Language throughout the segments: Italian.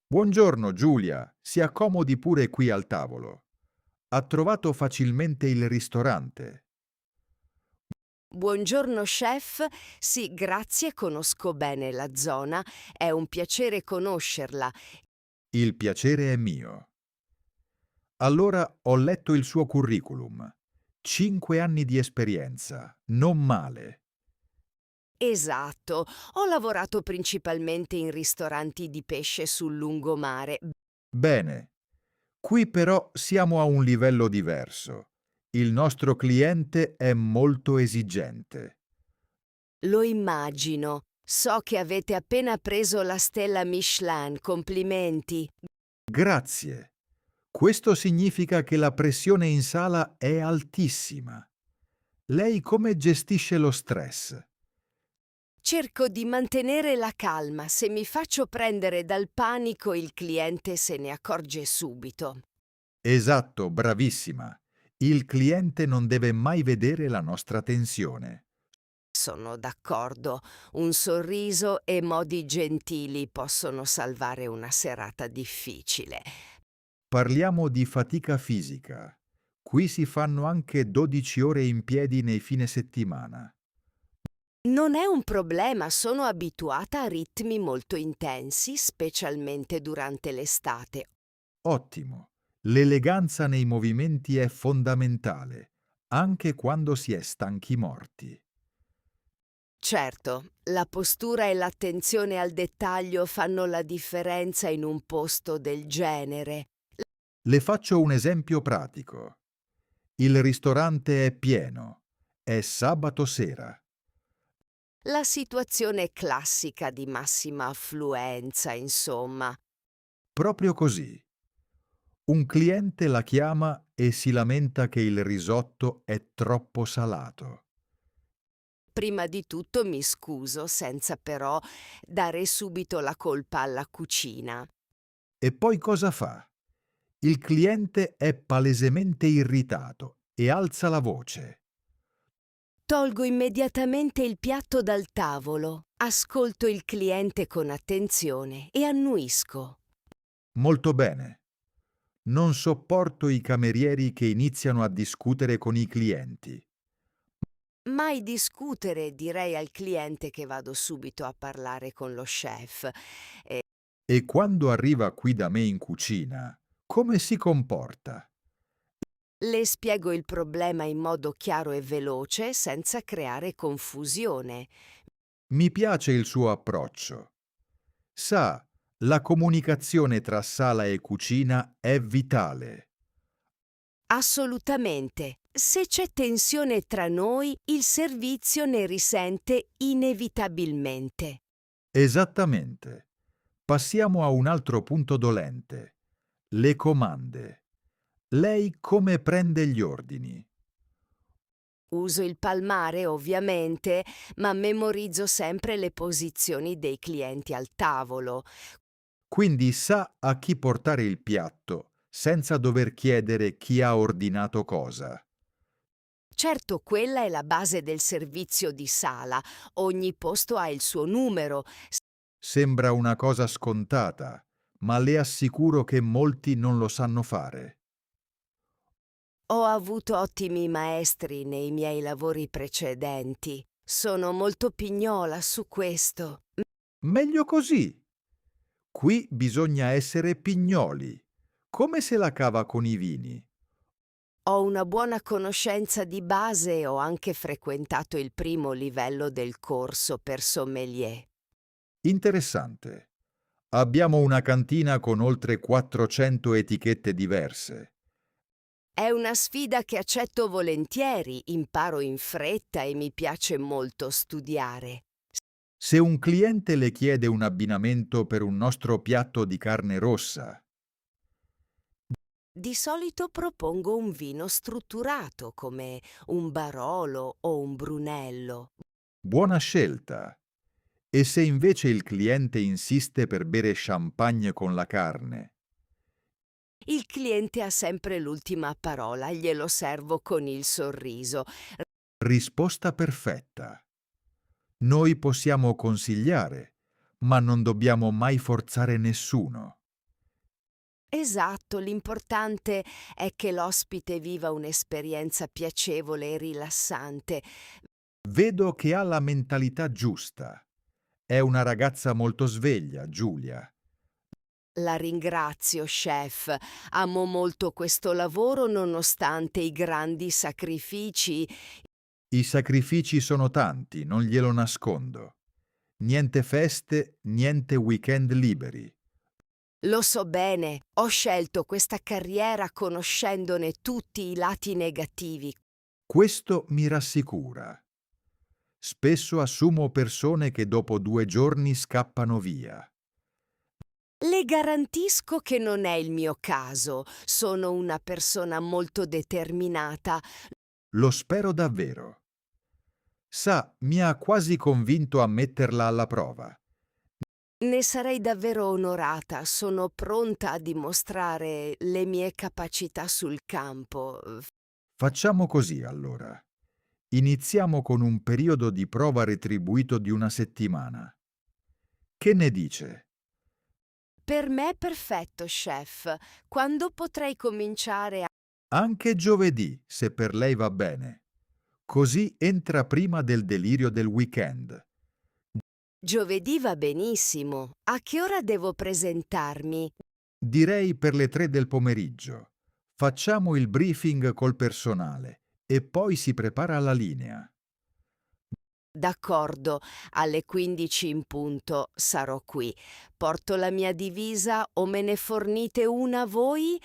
Buongiorno Giulia, si accomodi pure qui al tavolo. Ha trovato facilmente il ristorante. Buongiorno chef, sì, grazie, conosco bene la zona, è un piacere conoscerla. Il piacere è mio. Allora ho letto il suo curriculum. 5 anni di esperienza, non male. Esatto, ho lavorato principalmente in ristoranti di pesce sul lungomare. Bene, qui però siamo a un livello diverso. Il nostro cliente è molto esigente. Lo immagino. So che avete appena preso la stella Michelin, complimenti. Grazie. Questo significa che la pressione in sala è altissima. Lei come gestisce lo stress? Cerco di mantenere la calma, se mi faccio prendere dal panico il cliente se ne accorge subito. Esatto, bravissima. Il cliente non deve mai vedere la nostra tensione. Sono d'accordo. Un sorriso e modi gentili possono salvare una serata difficile. Parliamo di fatica fisica. Qui si fanno anche 12 ore in piedi nei fine settimana. Non è un problema, sono abituata a ritmi molto intensi, specialmente durante l'estate. Ottimo. L'eleganza nei movimenti è fondamentale, anche quando si è stanchi morti. Certo, la postura e l'attenzione al dettaglio fanno la differenza in un posto del genere. Le faccio un esempio pratico. Il ristorante è pieno. È sabato sera. La situazione classica di massima affluenza, insomma. Proprio così. Un cliente la chiama e si lamenta che il risotto è troppo salato. Prima di tutto mi scuso, senza però dare subito la colpa alla cucina. E poi cosa fa? Il cliente è palesemente irritato e alza la voce. Tolgo immediatamente il piatto dal tavolo, ascolto il cliente con attenzione e annuisco. Molto bene. Non sopporto i camerieri che iniziano a discutere con i clienti. Mai discutere, direi al cliente che vado subito a parlare con lo chef. E quando arriva qui da me in cucina, come si comporta? Le spiego il problema in modo chiaro e veloce senza creare confusione. Mi piace il suo approccio. Sa, la comunicazione tra sala e cucina è vitale. Assolutamente. Se c'è tensione tra noi, il servizio ne risente inevitabilmente. Esattamente. Passiamo a un altro punto dolente. Le comande. Lei come prende gli ordini? Uso il palmare, ovviamente, ma memorizzo sempre le posizioni dei clienti al tavolo. Quindi sa a chi portare il piatto, senza dover chiedere chi ha ordinato cosa. Certo, quella è la base del servizio di sala. Ogni posto ha il suo numero. Sembra una cosa scontata, ma le assicuro che molti non lo sanno fare. Ho avuto ottimi maestri nei miei lavori precedenti. Sono molto pignola su questo. Meglio così. Qui bisogna essere pignoli. Come se la cava con i vini? Ho una buona conoscenza di base e ho anche frequentato il primo livello del corso per sommelier. Interessante. Abbiamo una cantina con oltre 400 etichette diverse. È una sfida che accetto volentieri, imparo in fretta e mi piace molto studiare. Se un cliente le chiede un abbinamento per un nostro piatto di carne rossa, Di solito propongo un vino strutturato come un Barolo o un Brunello. buona scelta. E se invece il cliente insiste per bere champagne con la carne, Il cliente ha sempre l'ultima parola, glielo servo con il sorriso. risposta perfetta. Noi possiamo consigliare, ma non dobbiamo mai forzare nessuno. Esatto, l'importante è che l'ospite viva un'esperienza piacevole e rilassante. Vedo che ha la mentalità giusta. È una ragazza molto sveglia, Giulia. La ringrazio, chef. Amo molto questo lavoro nonostante i grandi sacrifici. I sacrifici sono tanti, non glielo nascondo. Niente feste, niente weekend liberi. Lo so bene, ho scelto questa carriera conoscendone tutti i lati negativi. Questo mi rassicura. Spesso assumo persone che dopo 2 giorni scappano via. Le garantisco che non è il mio caso. Sono una persona molto determinata. Lo spero davvero. Sa, mi ha quasi convinto a metterla alla prova. Ne sarei davvero onorata. Sono pronta a dimostrare le mie capacità sul campo. Facciamo così allora. Iniziamo con un periodo di prova retribuito di 1 settimana. Che ne dice? Per me è perfetto, chef. Quando potrei cominciare a... Anche giovedì, se per lei va bene. Così entra prima del delirio del weekend. Giovedì va benissimo. A che ora devo presentarmi? Direi per le 3 del pomeriggio. Facciamo il briefing col personale e poi si prepara la linea. D'accordo, alle 15 in punto sarò qui. Porto la mia divisa o me ne fornite una voi?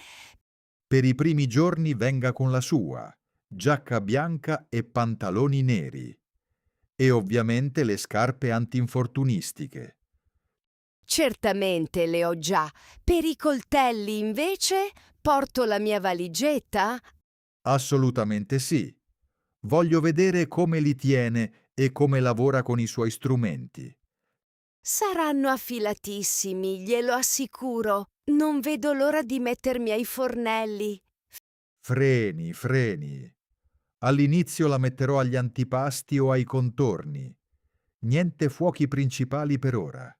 Per i primi giorni venga con la sua, giacca bianca e pantaloni neri. E ovviamente le scarpe antinfortunistiche. Certamente le ho già. Per i coltelli, invece, porto la mia valigetta? Assolutamente sì. Voglio vedere come li tiene e come lavora con i suoi strumenti. Saranno affilatissimi, glielo assicuro. Non vedo l'ora di mettermi ai fornelli. Freni, freni. All'inizio la metterò agli antipasti o ai contorni. Niente fuochi principali per ora.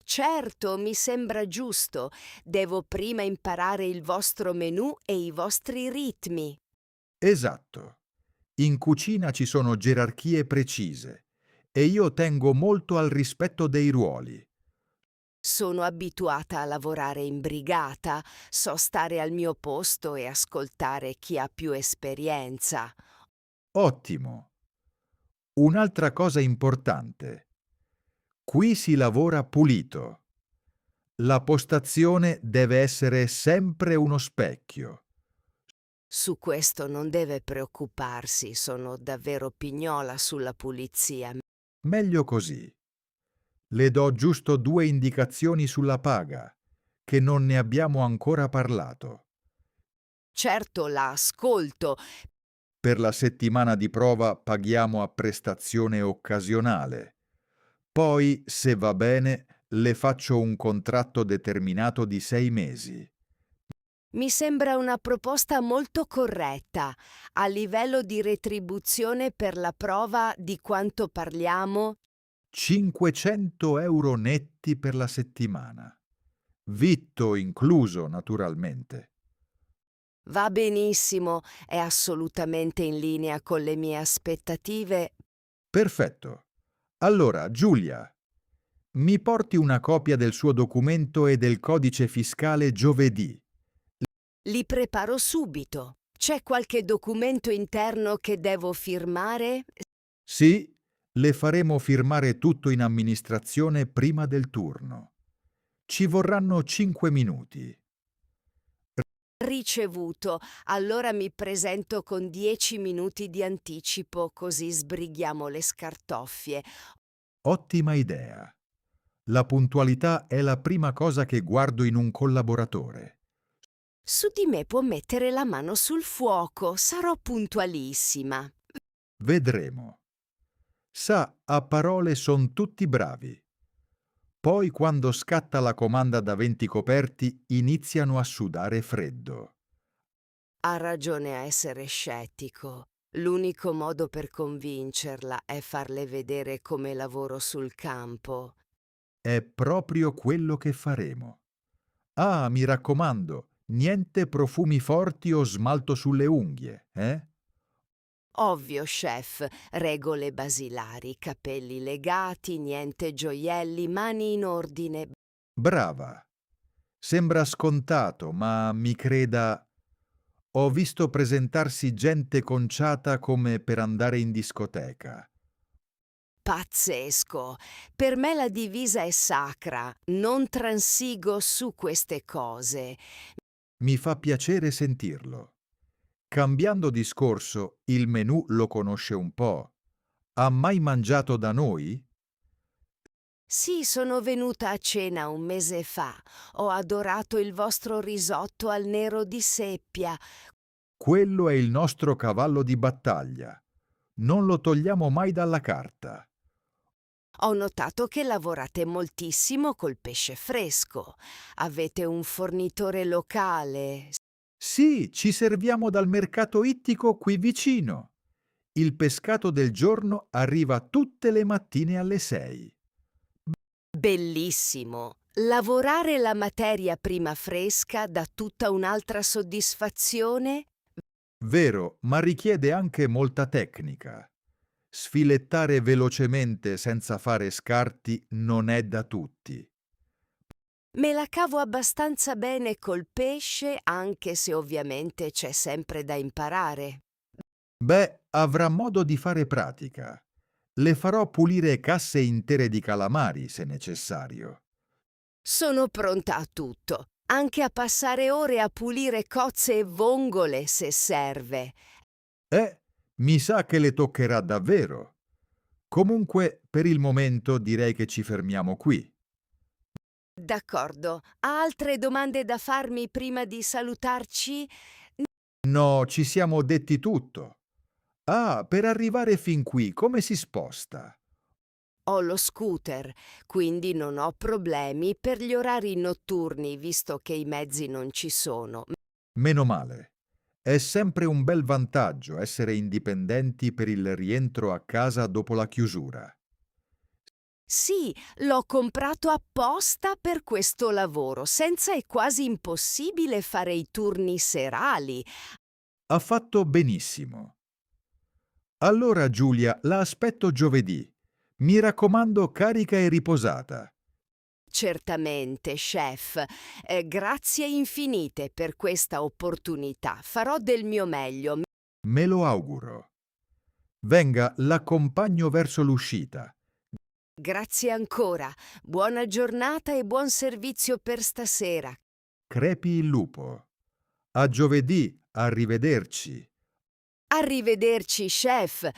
Certo, mi sembra giusto. Devo prima imparare il vostro menù e i vostri ritmi. Esatto. In cucina ci sono gerarchie precise e io tengo molto al rispetto dei ruoli. Sono abituata a lavorare in brigata, so stare al mio posto e ascoltare chi ha più esperienza. Ottimo. Un'altra cosa importante. Qui si lavora pulito. La postazione deve essere sempre uno specchio. Su questo non deve preoccuparsi, sono davvero pignola sulla pulizia. Meglio così. Le do giusto 2 indicazioni sulla paga, che non ne abbiamo ancora parlato. Certo la ascolto. Per la settimana di prova paghiamo a prestazione occasionale. Poi, se va bene, le faccio un contratto determinato di 6 mesi. Mi sembra una proposta molto corretta. A livello di retribuzione per la prova di quanto parliamo? 500 € netti per la settimana. Vitto incluso, naturalmente. Va benissimo, è assolutamente in linea con le mie aspettative. Perfetto. Allora, Giulia, mi porti una copia del suo documento e del codice fiscale giovedì. Li preparo subito. C'è qualche documento interno che devo firmare? Sì, le faremo firmare tutto in amministrazione prima del turno. Ci vorranno 5 minuti. Ricevuto. Allora mi presento con 10 minuti di anticipo, così sbrighiamo le scartoffie. Ottima idea. La puntualità è la prima cosa che guardo in un collaboratore. Su di me può mettere la mano sul fuoco, sarò puntualissima. Vedremo. Sa, a parole son tutti bravi. Poi, quando scatta la comanda da 20 coperti, iniziano a sudare freddo. Ha ragione a essere scettico. L'unico modo per convincerla è farle vedere come lavoro sul campo. È proprio quello che faremo. Ah, mi raccomando, niente profumi forti o smalto sulle unghie, eh? Ovvio, chef, regole basilari, capelli legati, niente gioielli, mani in ordine. Brava. Sembra scontato, ma mi creda, ho visto presentarsi gente conciata come per andare in discoteca. Pazzesco! Per me la divisa è sacra, non transigo su queste cose. Mi fa piacere sentirlo. Cambiando discorso, il menù lo conosce un po'. Ha mai mangiato da noi? Sì, sono venuta a cena un mese fa. Ho adorato il vostro risotto al nero di seppia. Quello è il nostro cavallo di battaglia. Non lo togliamo mai dalla carta. Ho notato che lavorate moltissimo col pesce fresco. Avete un fornitore locale. Sì, ci serviamo dal mercato ittico qui vicino. Il pescato del giorno arriva tutte le mattine alle 6. Bellissimo! Lavorare la materia prima fresca dà tutta un'altra soddisfazione. Vero, ma richiede anche molta tecnica. Sfilettare velocemente senza fare scarti non è da tutti. Me la cavo abbastanza bene col pesce, anche se ovviamente c'è sempre da imparare. Beh, avrà modo di fare pratica. Le farò pulire casse intere di calamari, se necessario. Sono pronta a tutto, anche a passare ore a pulire cozze e vongole se serve. Mi sa che le toccherà davvero. Comunque, per il momento direi che ci fermiamo qui. D'accordo. Ha altre domande da farmi prima di salutarci? No, ci siamo detti tutto. Ah, per arrivare fin qui, come si sposta? Ho lo scooter, quindi non ho problemi per gli orari notturni, visto che i mezzi non ci sono. Meno male. È sempre un bel vantaggio essere indipendenti per il rientro a casa dopo la chiusura. Sì, l'ho comprato apposta per questo lavoro. Senza è quasi impossibile fare i turni serali. Ha fatto benissimo. Allora, Giulia, la aspetto giovedì. Mi raccomando, carica e riposata. Certamente, chef. Grazie infinite per questa opportunità. Farò del mio meglio. Me lo auguro. Venga, l'accompagno verso l'uscita. Grazie ancora. Buona giornata e buon servizio per stasera. Crepi il lupo. A giovedì, arrivederci. Arrivederci, chef.